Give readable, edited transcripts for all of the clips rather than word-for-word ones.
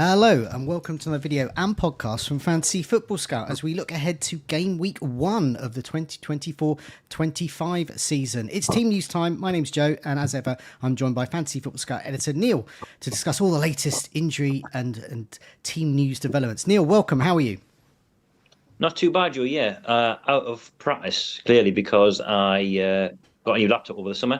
Hello and welcome to the video and podcast from Fantasy Football Scout as we look ahead to game week 1 of the 2024-25 season. It's team news time. My name's Joe and as ever I'm joined by Fantasy Football Scout editor Neale to discuss all the latest injury and team news developments. Neale, welcome. How are you? Not too bad, Joe. Yeah, out of practice clearly because I got a new laptop over the summer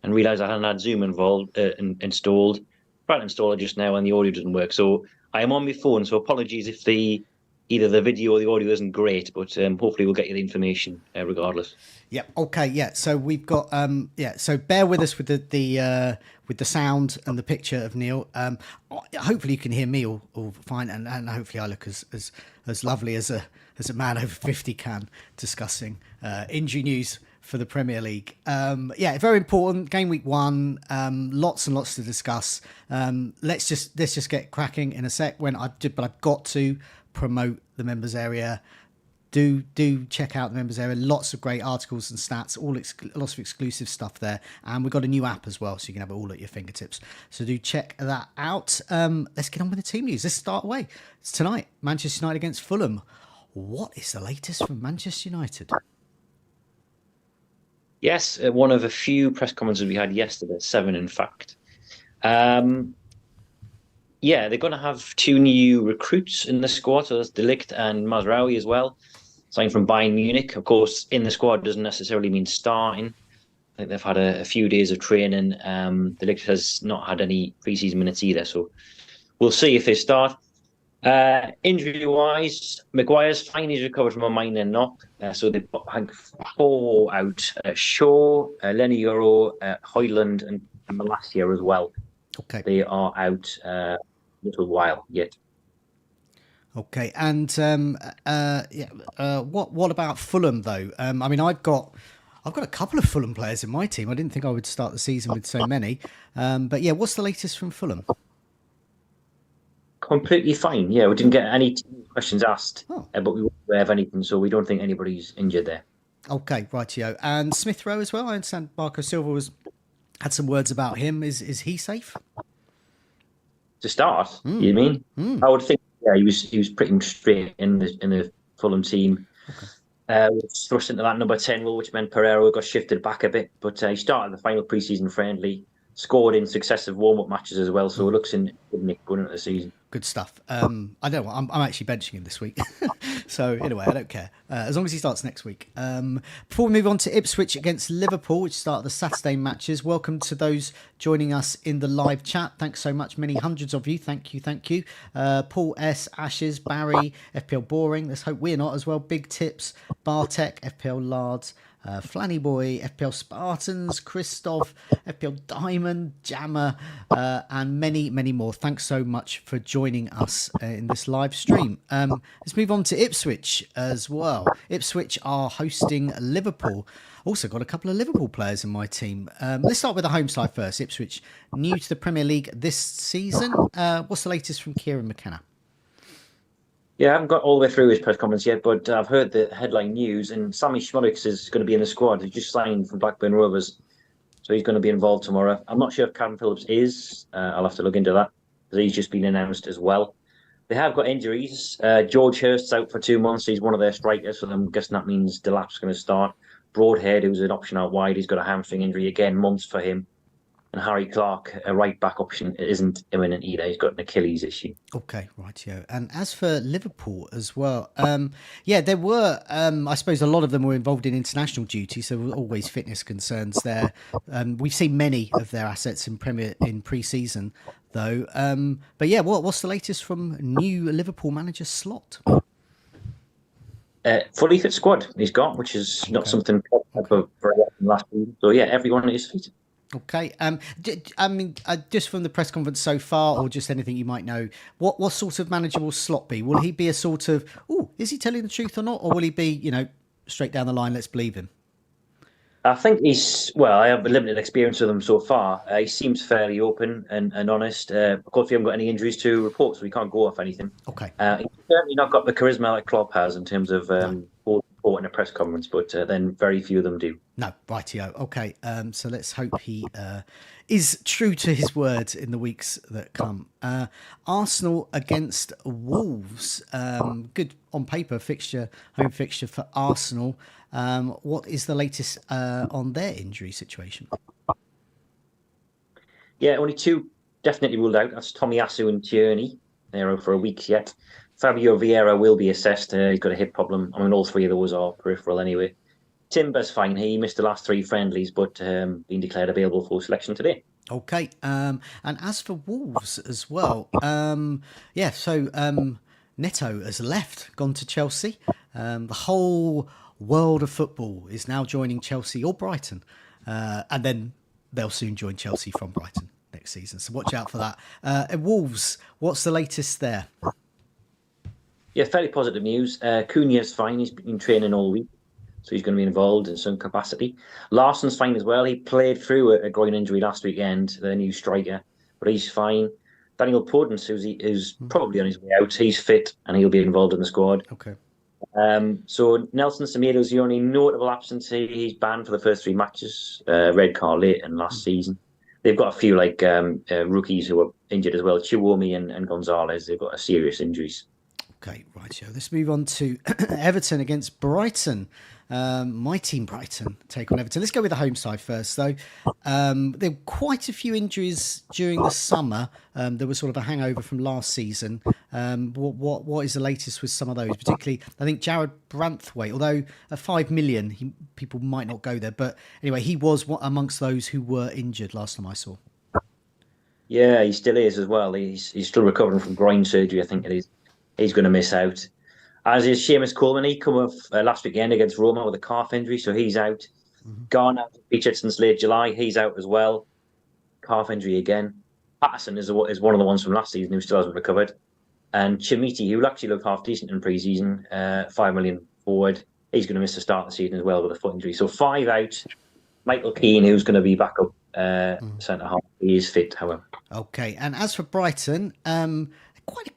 and realised I hadn't had Zoom installed. Tried to install it just now and the audio doesn't work. So I am on my phone. So apologies if either the video or the audio isn't great, but hopefully we'll get you the information regardless. Yep. Okay. Yeah. So we've got So bear with us with the sound and the picture of Neale. Hopefully you can hear me all fine, and hopefully I look as lovely as a man over 50 can, discussing injury news for the Premier League. Very important game week 1. Lots and lots to discuss. Let's just get cracking in a sec. But I've got to promote the members area. Do check out the members area. Lots of great articles and stats, lots of exclusive stuff there. And we've got a new app as well, so you can have it all at your fingertips. So do check that out. Let's get on with the team news. Let's start away. It's tonight, Manchester United against Fulham. What is the latest from Manchester United? Yes, one of a few press conferences we had yesterday, 7 in fact. They're going to have 2 new recruits in the squad, so that's De Ligt and Mazraoui as well, signed from Bayern Munich. Of course, in the squad doesn't necessarily mean starting. I think they've had a few days of training. De Ligt has not had any pre-season minutes either, so we'll see if they start. Injury-wise, Maguire's fine. He's recovered from a minor knock. So they've got 4 out. Shaw, Lenny Euro, Højlund and Malacia as well. Okay. They are out a little while yet. Okay, and what about Fulham though? I've got a couple of Fulham players in my team. I didn't think I would start the season with so many. What's the latest from Fulham? Completely fine. Yeah, we didn't get any questions asked, but we won't have anything, so we don't think anybody's injured there. Okay, rightio. And Smith Rowe as well. I understand Marco Silva had some words about him. Is he safe? To start, you mean? I would think. Yeah, he was pretty much straight in the Fulham team. Okay. Was thrust into that number 10 role, which meant Pereira got shifted back a bit. But he started the final pre-season friendly, scored in successive warm-up matches as well, so it looks in good nick going into the season. Good stuff. I don't know. I'm actually benching him this week. So anyway, I don't care. As long as he starts next week. Before we move on to Ipswich against Liverpool, which start the Saturday matches, welcome to those joining us in the live chat. Thanks so much. Many hundreds of you. Thank you. Paul S, Ashes, Barry, FPL Boring. Let's hope we're not as well. Big Tips, Bartek, FPL Lards, Flanny Boy, FPL Spartans, Christoph, FPL Diamond, Jammer, and many, many more. Thanks so much for joining us in this live stream. Let's move on to Ipswich as well. Ipswich are hosting Liverpool. Also got a couple of Liverpool players in my team. Let's start with the home side first. Ipswich, new to the Premier League this season. What's the latest from Kieran McKenna? Yeah, I haven't got all the way through his press conference yet, but I've heard the headline news, and Sammy Schmolix is going to be in the squad. He just signed from Blackburn Rovers, so he's going to be involved tomorrow. I'm not sure if Karen Phillips is. I'll have to look into that, because he's just been announced as well. They have got injuries. George Hurst's out for 2 months. He's one of their strikers, so I'm guessing that means Delap's going to start. Broadhead, who's an option out wide, he's got a hamstring injury again, months for him. And Harry Clark, a right-back option, isn't imminent either. He's got an Achilles issue. Okay, rightio. And as for Liverpool as well, there were, I suppose a lot of them were involved in international duty, so there were always fitness concerns there. We've seen many of their assets in pre-season, though. What's the latest from new Liverpool manager Slot? Fully fit squad he's got, which is not something for last season. So yeah, everyone is fit. Okay. Just from the press conference so far, or just anything you might know, what sort of manager will Slot be? Will he be a sort of, is he telling the truth or not? Or will he be, straight down the line, let's believe him? I think I have a limited experience with him so far. He seems fairly open and honest. Of course, we haven't got any injuries to report, so we can't go off anything. Okay. He's certainly not got the charisma like Klopp has in terms of report in a press conference, but then very few of them do. No, rightio. Okay, so let's hope he is true to his words in the weeks that come. Arsenal against Wolves. Good on paper fixture, home fixture for Arsenal. What is the latest on their injury situation? Yeah, only two definitely ruled out. That's Tomiyasu and Tierney. They're out for a week yet. Fabio Vieira will be assessed. He's got a hip problem. I mean, all three of those are peripheral anyway. Timber's fine. He missed the last three friendlies, but been declared available for selection today. Okay, and as for Wolves as well, Neto has left, gone to Chelsea. The whole world of football is now joining Chelsea or Brighton, and then they'll soon join Chelsea from Brighton next season. So watch out for that. Wolves, what's the latest there? Yeah, fairly positive news. Cunha's fine. He's been training all week, so he's going to be involved in some capacity. Larson's fine as well. He played through a groin injury last weekend, the new striker, but he's fine. Daniel Podence, who's probably on his way out, he's fit and he'll be involved in the squad. Okay. So Nelson Semedo's the only notable absence. He's banned for the first three matches, red card late in last season. They've got a few rookies who are injured as well. Chiwomi and Gonzalez, they've got serious injuries. Okay, right, so let's move on to Everton against Brighton. My team, Brighton, take on Everton. Let's go with the home side first, though. There were quite a few injuries during the summer. There was sort of a hangover from last season. What is the latest with some of those? Particularly, I think Jared Branthwaite, although at 5 million, people might not go there. But anyway, he was amongst those who were injured last time I saw. Yeah, he still is as well. He's still recovering from groin surgery, I think it is. He's going to miss out. As is Seamus Coleman. He come off last weekend against Roma with a calf injury, so he's out. Garner featured since late July. He's out as well. Calf injury again. Patterson is one of the ones from last season who still hasn't recovered. And Chimiti, who actually looked half decent in pre-season, 5 million forward. He's going to miss the start of the season as well with a foot injury. So 5 out. Michael Keane, who's going to be back up centre half. He is fit, however. Okay, and as for Brighton,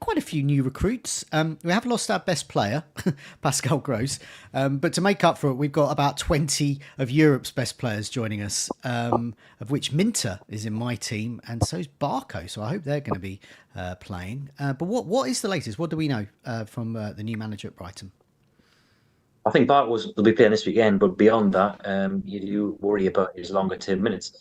quite a few new recruits. We have lost our best player, Pascal Gross, but to make up for it, we've got about 20 of Europe's best players joining us, of which Minter is in my team, and so is Barco. So I hope they're going to be playing. But what is the latest? What do we know from the new manager at Brighton? I think Bart will be playing this weekend, but beyond that, you do worry about his longer term minutes.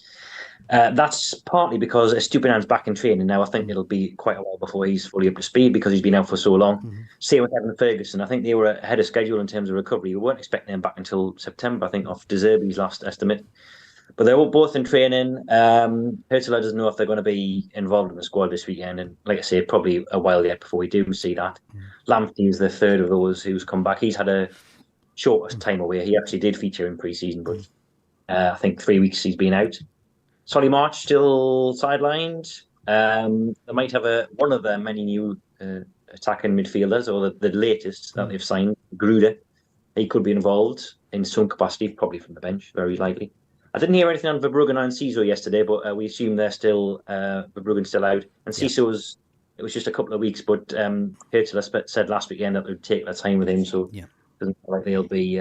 That's partly because Estupiñán's back in training now. I think it'll be quite a while before he's fully up to speed because he's been out for so long. Same with Evan Ferguson. I think they were ahead of schedule in terms of recovery. We weren't expecting them back until September, I think, off De Zerbi's last estimate. But they're all both in training. Hurtela doesn't know if they're going to be involved in the squad this weekend. And like I say, probably a while yet before we do see that. Lamptey is the third of those who's come back. He's had a shortest time away. He actually did feature in pre-season, but I think 3 weeks he's been out. Solly March still sidelined. They might have one of their many new attacking midfielders, or the latest that they've signed, Gruder. He could be involved in some capacity, probably from the bench, very likely. I didn't hear anything on Verbruggen and Ciso yesterday, but we assume they're still Verbruggen's still out, and Ciso's it was just a couple of weeks. But Hurtela said last weekend that they'd take their time with him, so it doesn't look like they'll be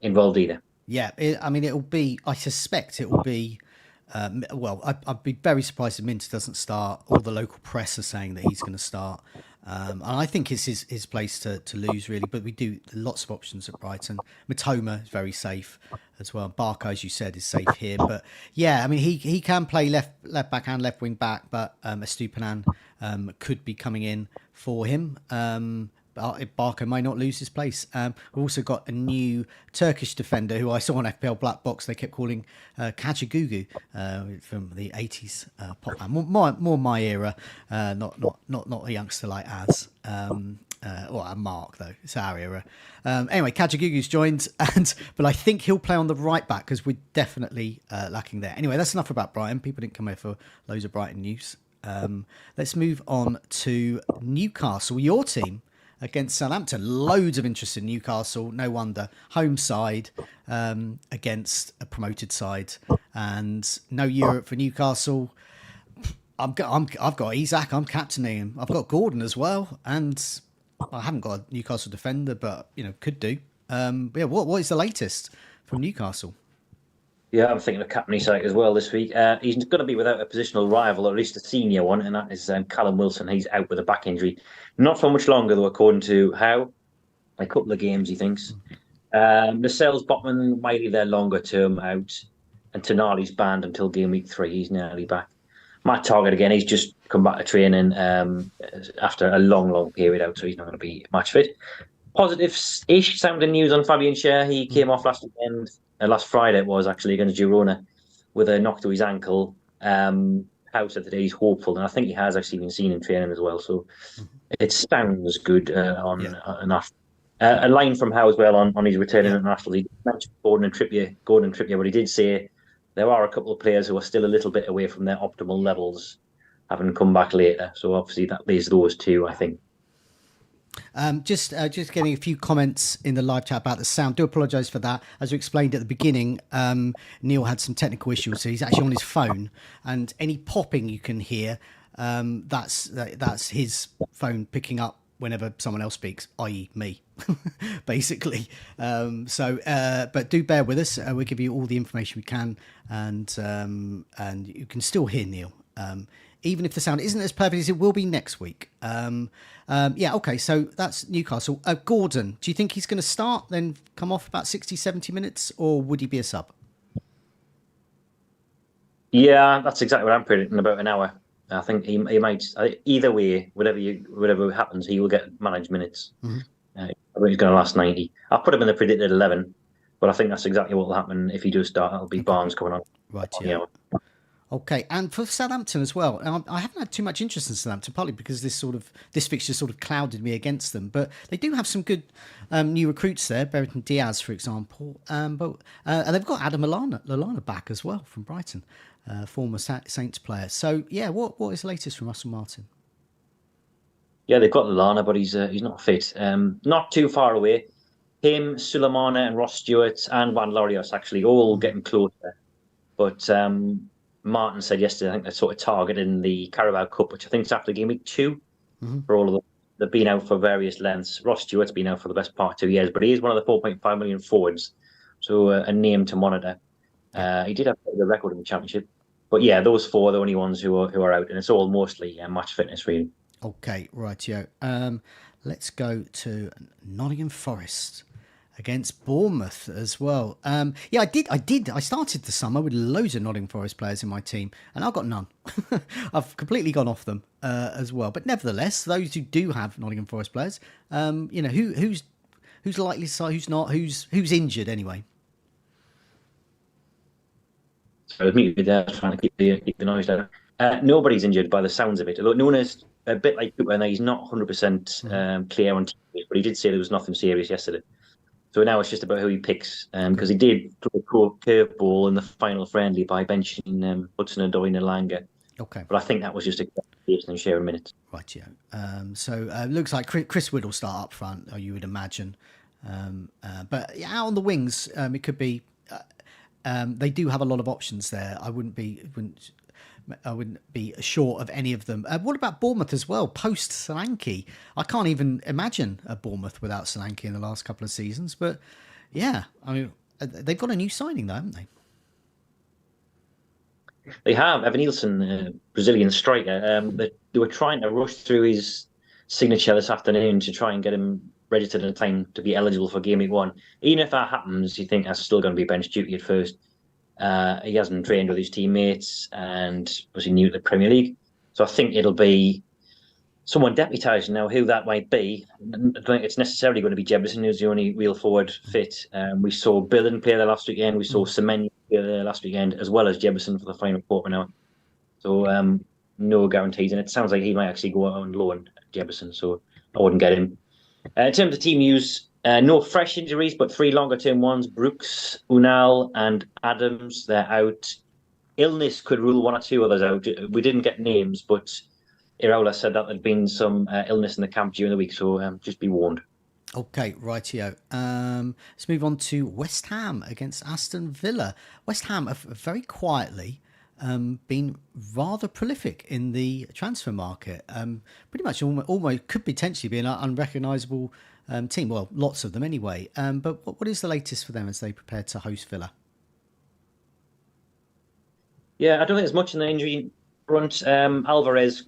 involved either. Yeah, it'll be. I suspect it will be. I'd be very surprised if Minter doesn't start. All the local press are saying that he's going to start. And I think it's his place to lose, really. But we do lots of options at Brighton. Matoma is very safe as well. Barco, as you said, is safe here. But yeah, I mean, he can play left back and left wing back. But Estupiñán could be coming in for him. Barco may not lose his place. We've also got a new Turkish defender who I saw on FPL Black Box. They kept calling Kajagugu from the 80s pop band. More my era, not a youngster like Az. Or Mark, though. It's our era. Anyway, Kajagugu's joined, but I think he'll play on the right back because we're definitely lacking there. Anyway, that's enough about Brighton. People didn't come here for loads of Brighton news. Let's move on to Newcastle, your team, against Southampton. Loads of interest in Newcastle. No wonder. Home side against a promoted side, and no Europe for Newcastle. I've got Isak. I'm captaining him. I've got Gordon as well, and I haven't got a Newcastle defender, but could do. Yeah, what is the latest from Newcastle? Yeah, I'm thinking of captain side as well this week. He's going to be without a positional rival, or at least a senior one, and that is Callum Wilson. He's out with a back injury. Not for much longer, though, according to Howe. A couple of games, he thinks. Lascelles, Botman, Miley, they're longer term out. And Tonali's banned until game week 3. He's nearly back. Matt Target, again, he's just come back to training after a long period out, so he's not going to be match fit. Positive-ish sounding news on Fabian Schär. He came off last weekend, last Friday it was actually, against Girona, with a knock to his ankle. Howe said that he's hopeful, and I think he has actually been seen in training as well. So it sounds good on that. A line from Howe as well on his return international. He mentioned Gordon and Trippier, but he did say there are a couple of players who are still a little bit away from their optimal levels, having come back later. So obviously that leaves those two, I think. Just getting a few comments in the live chat about the sound. Do apologise for that. As we explained at the beginning, Neale had some technical issues, so he's actually on his phone, and any popping you can hear, that's his phone picking up whenever someone else speaks, i.e. me, basically. But do bear with us. We'll give you all the information we can, and you can still hear Neale. Even if the sound isn't as perfect as it will be next week. Okay, so that's Newcastle. Gordon, do you think he's going to start, then come off about 60, 70 minutes, or would he be a sub? Yeah, that's exactly what I'm predicting, about an hour. I think he might, either way, whatever happens, he will get managed minutes. I think he's going to last 90. I'll put him in the predicted 11, but I think that's exactly what will happen if he does start. It'll be Barnes coming on. Right, yeah. Okay, and for Southampton as well. I haven't had too much interest in Southampton, partly because this fixture sort of clouded me against them. But they do have some good new recruits there, Brereton Diaz, for example. And they've got Adam Lallana back as well from Brighton, former Saints player. So yeah, what is the latest from Russell Martin? Yeah, they've got Lallana, but he's not fit. Not too far away. Him, Sulemana, and Ross Stewart, and Van Lorios actually all getting closer. But Martin said yesterday, I think they're sort of targeting the Carabao Cup, which I think is after game week 2 for all of them. They've been out for various lengths. Ross Stewart's been out for the best part of 2 years, but he is one of the 4.5 million forwards, so a name to monitor. He did have the record in the Championship, but yeah, those 4 are the only ones who are out, and it's all mostly match fitness, really. Okay, rightio. Let's go to Nottingham Forest against Bournemouth as well. I did. I started the summer with loads of Nottingham Forest players in my team, and I've got none. I've completely gone off them as well. But nevertheless, those who do have Nottingham Forest players, who's likely to start, who's not, who's injured anyway. So I was muted there, trying to keep the noise down. Nobody's injured by the sounds of it. Although Nunes, a bit like Cooper, and he's not 100% clear on TV, but he did say there was nothing serious yesterday. So now it's just about who he picks, because he did throw a curveball in the final friendly by benching Hudson-Odoi and Elanga. Okay. But I think that was just a case and sharing minutes. Right, yeah. So it looks like Chris Wood will start up front, or you would imagine. But yeah, out on the wings, it could be. They do have a lot of options there. I wouldn't be short of any of them. What about Bournemouth as well? Post Solanke, I can't even imagine a Bournemouth without Solanke in the last couple of seasons. But yeah, I mean, they've got a new signing though, haven't they? They have. Evan Nielsen, Brazilian striker. They were trying to rush through his signature this afternoon to try and get him registered in time to be eligible for game week 1. Even if that happens, you think that's still going to be bench duty at first. He hasn't trained with his teammates and was new to the Premier League. So I think it'll be someone deputised now. Who that might be, I don't think it's necessarily going to be Jefferson, who's the only real forward fit. We saw Billen play there last weekend. We saw Semenyo play there last weekend, as well as Jefferson for the final quarter now. So no guarantees. And it sounds like he might actually go out on loan, Jefferson. So I wouldn't get him. In terms of team news, no fresh injuries, but 3 longer-term ones. Brooks, Unal, and Adams, they're out. Illness could rule 1 or 2 others out. We didn't get names, but Iraola said that there'd been some illness in the camp during the week, so just be warned. Okay, rightio. Let's move on to West Ham against Aston Villa. West Ham have very quietly been rather prolific in the transfer market. Pretty much almost could potentially be an unrecognisable team. Well, lots of them anyway. But what is the latest for them as they prepare to host Villa? Yeah, I don't think there's much in the injury front. Alvarez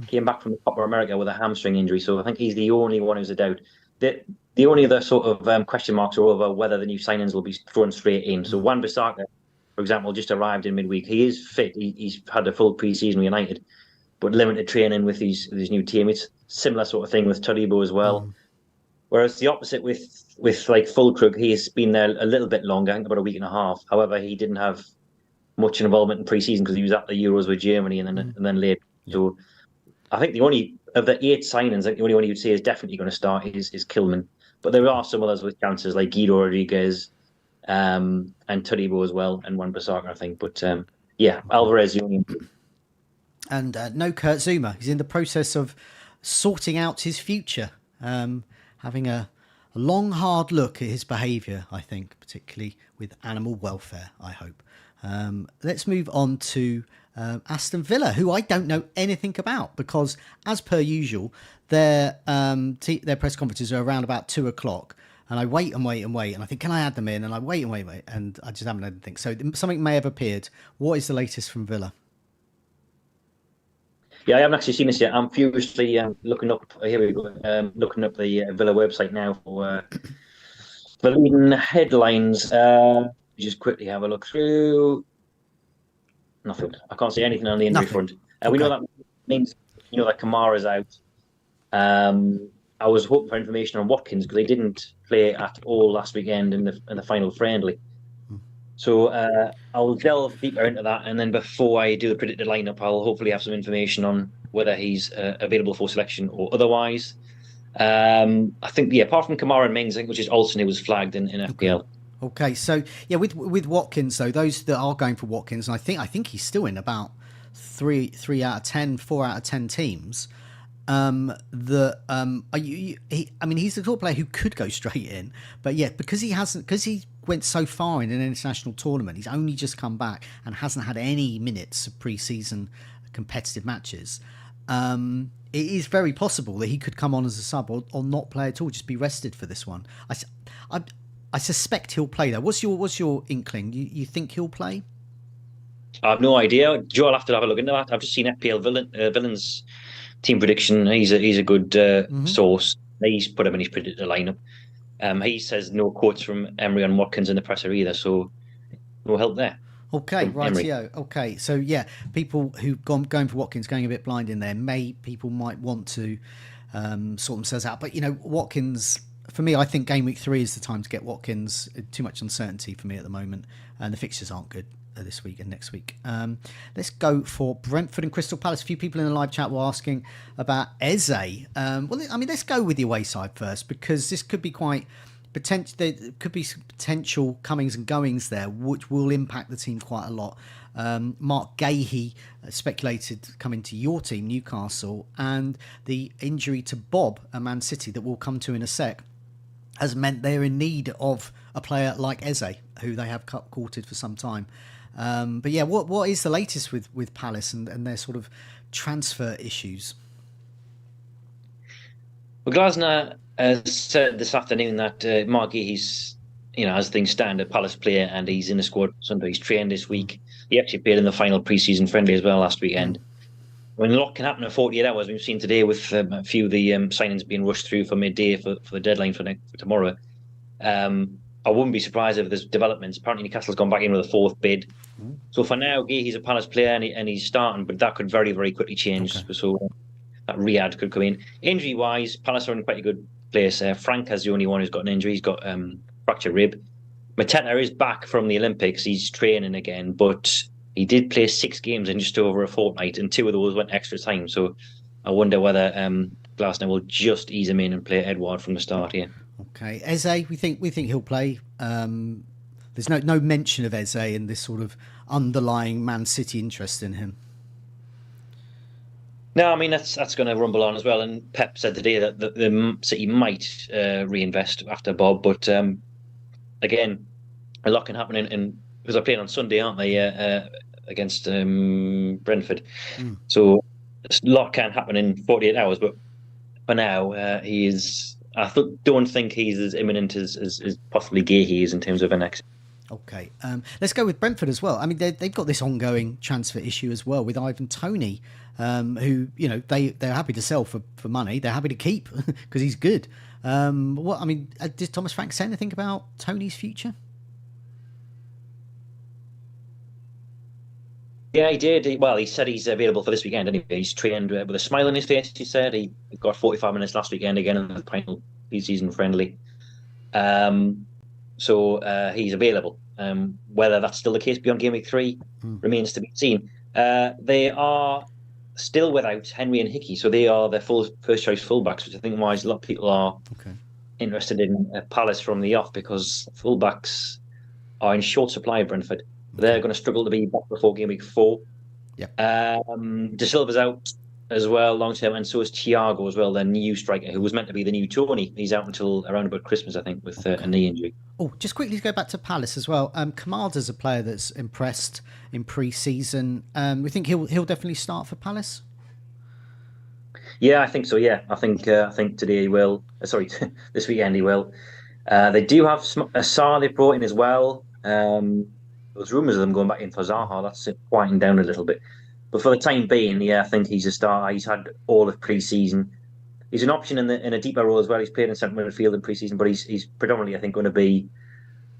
came back from the Copa America with a hamstring injury, so I think he's the only one who's a doubt. The only other sort of question marks are over whether the new signings will be thrown straight in. So Wan-Bissaka, for example, just arrived in midweek. He is fit. He's had a full pre-season with United, but limited training with his new team. It's similar sort of thing with Todibo as well. Whereas the opposite with like Fulkrug, he's been there a little bit longer, I think about a week and a half. However, he didn't have much involvement in pre-season because he was at the Euros with Germany and then late. Yeah. So I think the only of the 8 signings, the only one you would say is definitely going to start is Kilman. But there are some others with chances like Guido Rodriguez and Todibo as well, and Wan-Bissaka, I think. But yeah, Alvarez the only. And no Kurt Zuma. He's in the process of sorting out his future, having a long, hard look at his behaviour, I think, particularly with animal welfare, I hope. Let's move on to Aston Villa, who I don't know anything about because, as per usual, their press conferences are around about 2:00. And I wait and wait and wait. And I think, can I add them in? And I wait and wait and wait. And I just haven't had anything. So something may have appeared. What is the latest from Villa? Yeah, I haven't actually seen this yet. I'm furiously looking up. Here we go. Looking up the Villa website now for the leading headlines. Just quickly have a look through. Nothing. I can't see anything on the injury front. Okay. We know that means that Kamara's out. I was hoping for information on Watkins because they didn't play at all last weekend in the final friendly. So I'll delve deeper into that, and then before I do the predicted lineup, I'll hopefully have some information on whether he's available for selection or otherwise. I think, apart from Kamara and Mings, I think, which is Olsen, who was flagged in FPL. Okay, so yeah, with Watkins though, those that are going for Watkins, and I think he's still in about 3 out of 10, 4 out of 10 teams. He's the sort of player who could go straight in, but yeah, because he went so far in an international tournament, he's only just come back and hasn't had any minutes of pre-season competitive matches. It is very possible that he could come on as a sub or not play at all, just be rested for this one. I suspect he'll play though. What's your inkling? You think he'll play? I have no idea. Joe, I'll have to have a look into that. I've just seen FPL Villains team prediction. He's a good source. He's put him in his predicted lineup. He says no quotes from Emery on Watkins in the presser either, so no help there. Okay, rightio. Okay, so yeah, people who've going for Watkins going a bit blind in there. People might want to sort themselves out, but Watkins. For me, I think game week 3 is the time to get Watkins. Too much uncertainty for me at the moment, and the fixtures aren't good this week and next week. Let's go for Brentford and Crystal Palace. A few people in the live chat were asking about Eze. Let's go with the away side first because this could be quite potential. There could be some potential comings and goings there, which will impact the team quite a lot. Mark Gahey speculated coming to your team, Newcastle, and the injury to Bob at Man City that we'll come to in a sec has meant they're in need of a player like Eze, who they have courted for some time. But yeah, what is the latest with Palace and their sort of transfer issues? Well, Glasner said this afternoon that Mark Gahey's, as things stand, a Palace player, and he's in the squad Sunday. He's trained this week. He actually played in the final pre-season friendly as well last weekend. When a lot can happen in 48 hours, we've seen today with a few of the signings being rushed through for midday for the deadline for tomorrow. I wouldn't be surprised if there's developments. Apparently, Newcastle's gone back in with a 4th bid. So for now, he's a Palace player and he's starting, but that could very, very quickly change. Okay. So that Riyadh could come in. Injury-wise, Palace are in quite a good place. Frank is the only one who's got an injury. He's got fractured rib. Mateta is back from the Olympics. He's training again, but he did play 6 games in just over a fortnight, and 2 of those went extra time. So I wonder whether Glasner will just ease him in and play Edouard from the start here. Okay, Eze, we think he'll play. There's no mention of Eze in this sort of underlying Man City interest in him. No, I mean that's going to rumble on as well. And Pep said today that the City might reinvest after Bob, but again, a lot can happen because they're playing on Sunday, aren't they? Against Brentford. So a lot can happen in 48 hours. But for now, he is don't think he's as imminent as possibly Gahey is in terms of an exit. Okay, let's go with Brentford as well. I mean, they've got this ongoing transfer issue as well with Ivan Toney, who they're happy to sell for money. They're happy to keep because he's good. Did Thomas Frank say anything about Toney's future? Yeah, he did. Well, he said he's available for this weekend anyway. He's trained with a smile on his face, he said. He got 45 minutes last weekend again in the final pre-season friendly. So he's available. Whether that's still the case beyond game week 3 remains to be seen. They are still without Henry and Hickey, so they are their first choice fullbacks, which I think why a lot of people are interested in Palace from the off, because fullbacks are in short supply at Brentford. They're going to struggle to be back before game week 4. De Silva's out as well long term, and so is Thiago as well, their new striker, who was meant to be the new Tony. He's out until around about Christmas, I think, with a knee injury. Oh, just quickly to go back to Palace as well. Kamada's a player that's impressed in pre-season. We think he'll definitely start for Palace. Yeah, I think so. Yeah, I think today he will. Sorry, this weekend he will. They do have Sarr they brought in as well. There's rumours of them going back in for Zaha. That's quieting down a little bit. But for the time being, yeah, I think he's a starter. He's had all of pre-season. He's an option in a deeper role as well. He's played in centre midfield in pre-season, but he's predominantly, I think, going to be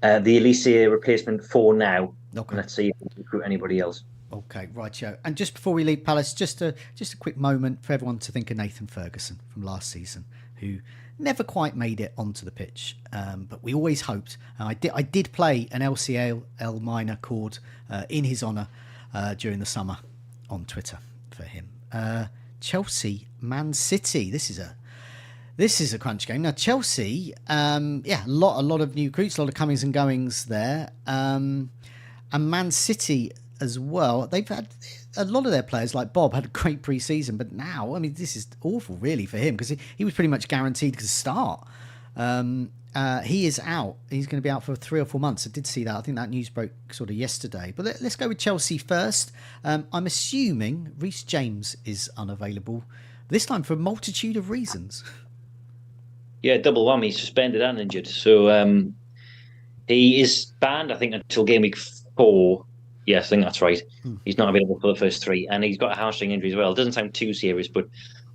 the Elise replacement for now. Okay. Let's see if we can recruit anybody else. Okay, right, Joe. And just before we leave Palace, just a quick moment for everyone to think of Nathan Ferguson from last season, who never quite made it onto the pitch, but we always hoped. I did play an LCL minor chord in his honour during the summer on Twitter for him. Chelsea, Man City. This is a crunch game. Now Chelsea, a lot of new recruits, a lot of comings and goings there, and Man City as well. They've had a lot of their players, like Bob, had a great pre-season, but now, I mean, this is awful, really, for him, because he was pretty much guaranteed to start. He is out. He's going to be out for 3 or 4 months. I did see that. I think that news broke sort of yesterday. But let's go with Chelsea first. I'm assuming Reece James is unavailable, this time for a multitude of reasons. Yeah, double whammy, suspended and injured. So he is banned, I think, until game week 4. Yes, I think that's right. He's not available for the first 3, and he's got a hamstring injury as well. It doesn't sound too serious, but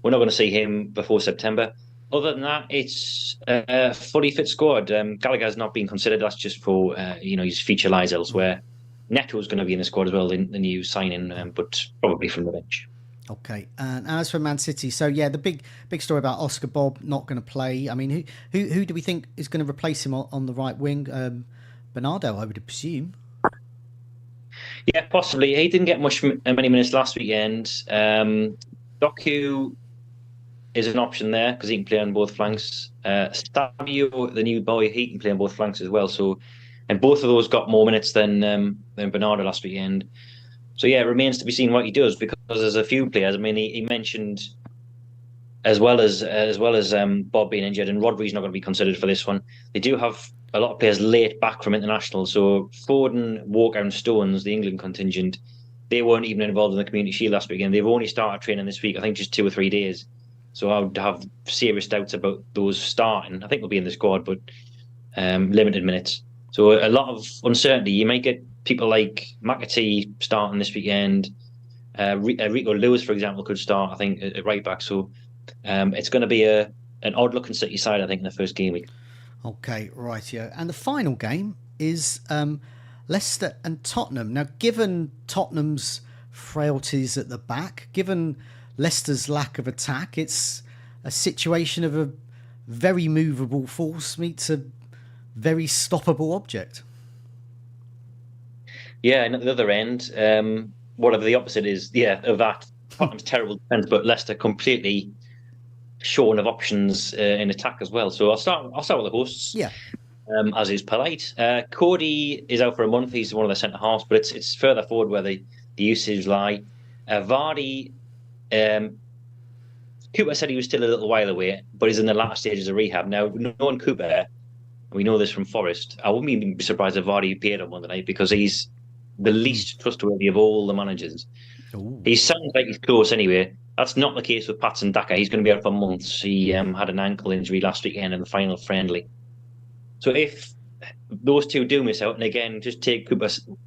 we're not going to see him before September. Other than that, it's a fully fit squad. Gallagher's not being considered. That's just for his feature lies elsewhere. Neto's going to be in the squad as well, the new signing, but probably from the bench. Okay, and as for Man City, so yeah, the big story about Oscar Bob not going to play. I mean, who do we think is going to replace him on the right wing? Bernardo, I would presume. Yeah, possibly. He didn't get many minutes last weekend. Doku is an option there because he can play on both flanks. Stabio, the new boy, he can play on both flanks as well. So, and both of those got more minutes than Bernardo last weekend. So yeah, it remains to be seen what he does, because there's a few players. I mean, he mentioned as well as Bob being injured, and Rodri's not going to be considered for this one. They do have a lot of players late back from international. So Foden, Walker and Stones, the England contingent, they weren't even involved in the Community Shield last weekend. They've only started training this week, I think just 2 or 3 days. So I would have serious doubts about those starting. I think they'll be in the squad, but limited minutes. So a lot of uncertainty. You might get people like McAtee starting this weekend. Rico Lewis, for example, could start, I think, at right back. So it's going to be an odd-looking City side, I think, in the first game week. Okay, right, yeah. And the final game is Leicester and Tottenham. Now, given Tottenham's frailties at the back, given Leicester's lack of attack, it's a situation of a very movable force meets a very stoppable object. Yeah, and at the other end, whatever the opposite is, of that, Tottenham's terrible defence, but Leicester completely shorn of options in attack as well. So I'll start with the hosts. Yeah. As is polite. Cody is out for a month. He's one of the centre halves, but it's further forward where the usage lie. Vardy, Cooper said he was still a little while away, but he's in the latter stages of rehab. Now, knowing Cooper, we know this from Forest, I wouldn't even be surprised if Vardy appeared on Monday night, because he's the least trustworthy of all the managers. Ooh. He sounds like he's close anyway. That's not the case with Patson Daka. He's going to be out for months. He had an ankle injury last weekend in the final friendly. So if those two do miss out, and again, just take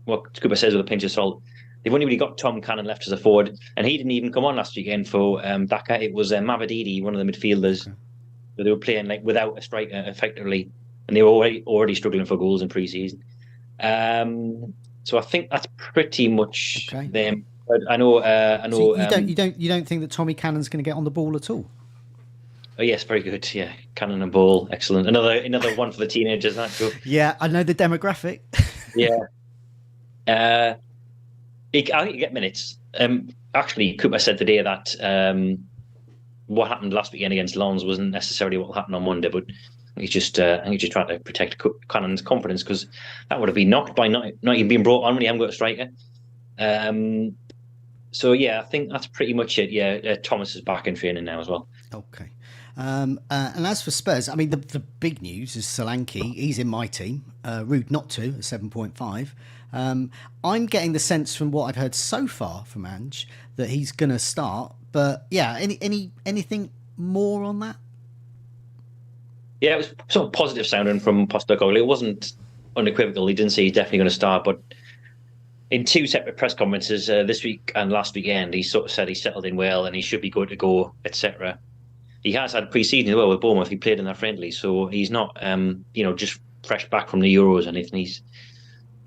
what Cooper says with a pinch of salt, they've only really got Tom Cannon left as a forward, and he didn't even come on last weekend for Daka. It was Mavididi, one of the midfielders. Okay. So they were playing like without a striker effectively, and they were already struggling for goals in pre-season. So I think that's pretty much them. But I know. So you don't think that Tommy Cannon's going to get on the ball at all? Oh yes, very good. Yeah, Cannon and ball, excellent. Another one for the teenagers. That cool. Yeah, I know the demographic. Yeah. I think you get minutes. Actually, Cooper said today that what happened last weekend against Lens wasn't necessarily what will happen on Monday, but he's just trying to protect Cannon's confidence, because that would have been knocked by not even being brought on when he hadn't got a striker. So yeah, I think that's pretty much it. Yeah, Thomas is back in training now as well. Okay. And as for Spurs, I mean, the big news is Solanke. He's in my team. Rude not to at 7.5. I'm getting the sense from what I've heard so far from Ange that he's going to start. But yeah, anything more on that? Yeah, it was sort of positive sounding from Postecoglou. It wasn't unequivocal. He didn't say he's definitely going to start, but in two separate press conferences this week and last weekend, he sort of said he settled in well and he should be good to go, etc. He has had pre-season as well with Bournemouth. He played in their friendly, so he's not, just fresh back from the Euros or anything.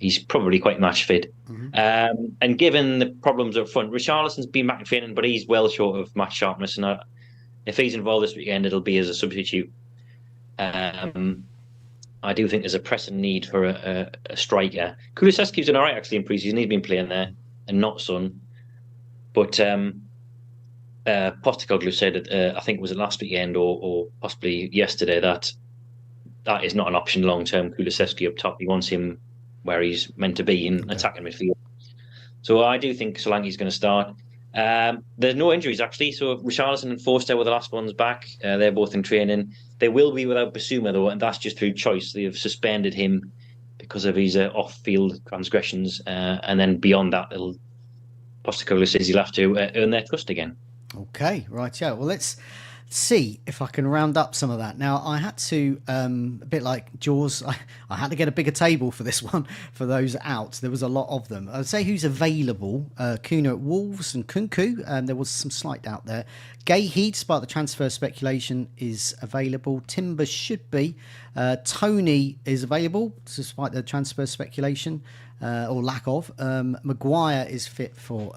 He's probably quite match fit. Mm-hmm. And given the problems up front, Richarlison's been back in training, but he's well short of match sharpness. And if he's involved this weekend, it'll be as a substitute. I do think there's a pressing need for a striker. Kulusevski's done all right actually in pre-season. He's been playing there and not Son. But Postecoglou said, I think it was last weekend or possibly yesterday, that is not an option long term. Kulusevski up top, he wants him where he's meant to be in attacking midfield. So I do think Solanke's going to start. There's no injuries actually, so Richarlison and Forster were the last ones back. They're both in training. They will be without Basuma though, and that's just through choice. They have suspended him because of his off-field transgressions, and then beyond that, Postecoglou says he'll have to earn their trust again. Okay, right, yeah. Well, let's see if I can round up some of that. Now, I had to, a bit like Jaws, I had to get a bigger table for this one, for those out. There was a lot of them. I'd say who's available. Kuna at Wolves and Kunku. There was some slight doubt there. Gahey, despite the transfer speculation, is available. Timber should be. Tony is available, despite the transfer speculation. Or lack of. Maguire is fit for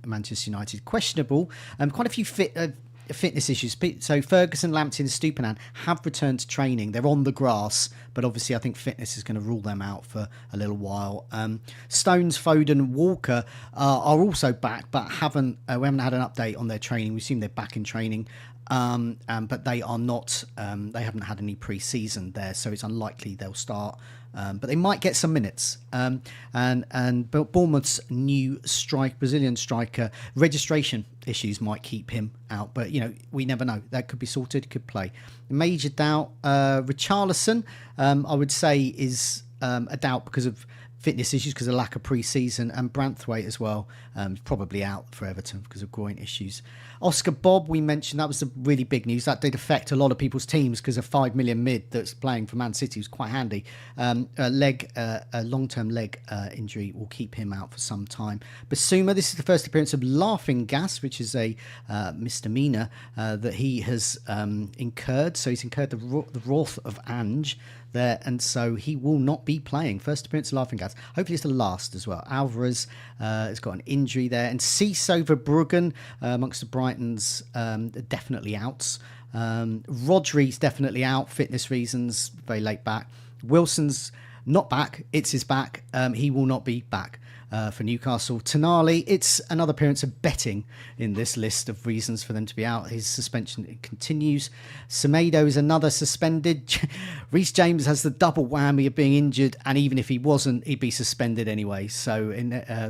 Manchester United. Questionable. Quite a few fitness issues. So Ferguson, Lamptey and Stupinan have returned to training. They're on the grass, but obviously I think fitness is going to rule them out for a little while. Stones, Foden, Walker are also back, but we haven't had an update on their training. We assume they're back in training. But they are not. They haven't had any pre-season there, so it's unlikely they'll start. But they might get some minutes. And Bournemouth's new Brazilian striker, registration issues might keep him out. But we never know. That could be sorted. Could play. Major doubt. Richarlison, I would say, is a doubt because of fitness issues, because of lack of pre-season, and Branthwaite as well, probably out for Everton because of groin issues. Oscar Bob, we mentioned, that was the really big news. That did affect a lot of people's teams because a 5 million mid that's playing for Man City was quite handy. A long-term leg injury will keep him out for some time. Basuma, this is the first appearance of laughing gas, which is a misdemeanor that he has incurred. So he's incurred the wrath of Ange there, and so he will not be playing. First appearance of laughing gas. Hopefully it's the last as well. Alvarez has got an injury there, and Cease over Bruggen amongst the Brightons definitely outs. Rodri's definitely out, fitness reasons, very late back. Wilson's not back, it's his back. He will not be back for Newcastle. Tonali, it's another appearance of betting in this list of reasons for them to be out. His suspension continues. Semedo is another suspended. Reece James has the double whammy of being injured, and even if he wasn't, he'd be suspended anyway. So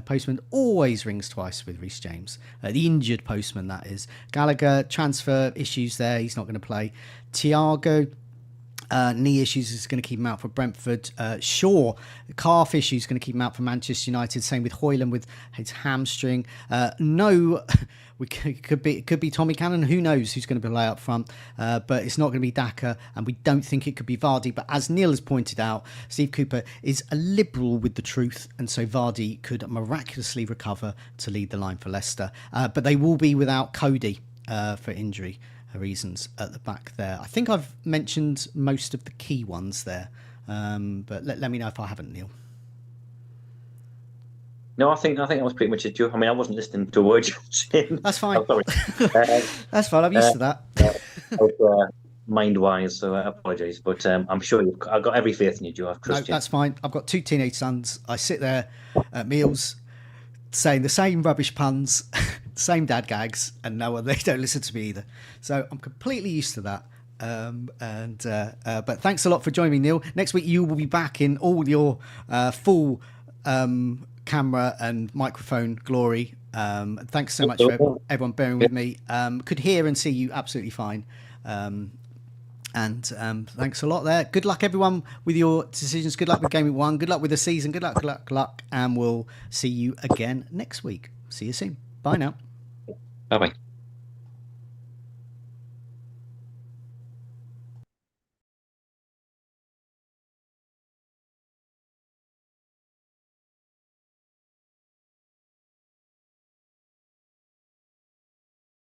postman always rings twice with Reece James. The injured postman, that is. Gallagher, transfer issues there. He's not going to play. Thiago, knee issues is going to keep him out for Brentford. Shaw, calf issues going to keep him out for Manchester United. Same with Højlund with his hamstring. No It could be Tommy Cannon. Who knows who's going to play up front? But it's not going to be Daka, and we don't think it could be Vardy. But as Neale has pointed out, Steve Cooper is a liberal with the truth, and so Vardy could miraculously recover to lead the line for Leicester. But they will be without Cody for injury reasons at the back there. I think I've mentioned most of the key ones there, but let me know if I haven't, Neale. No, I think that was pretty much it, Joe. I mean, I wasn't listening to a word you were saying. That's fine. Oh, sorry. That's fine. I'm used to that. Mind-wise, so I apologise. But I'm sure I've got every faith in you, Joe. I trust you. That's fine. I've got 2 teenage sons. I sit there at meals saying the same rubbish puns, same dad gags, and they don't listen to me either. So I'm completely used to that. But thanks a lot for joining me, Neale. Next week you will be back in all your full camera and microphone glory. Thanks so much for everyone bearing with me. Could hear and see you absolutely fine. Thanks a lot there. Good luck everyone with your decisions. Good luck with Game Week 1. Good luck with the season. Good luck. And we'll see you again next week. See you soon. Bye now. Bye-bye.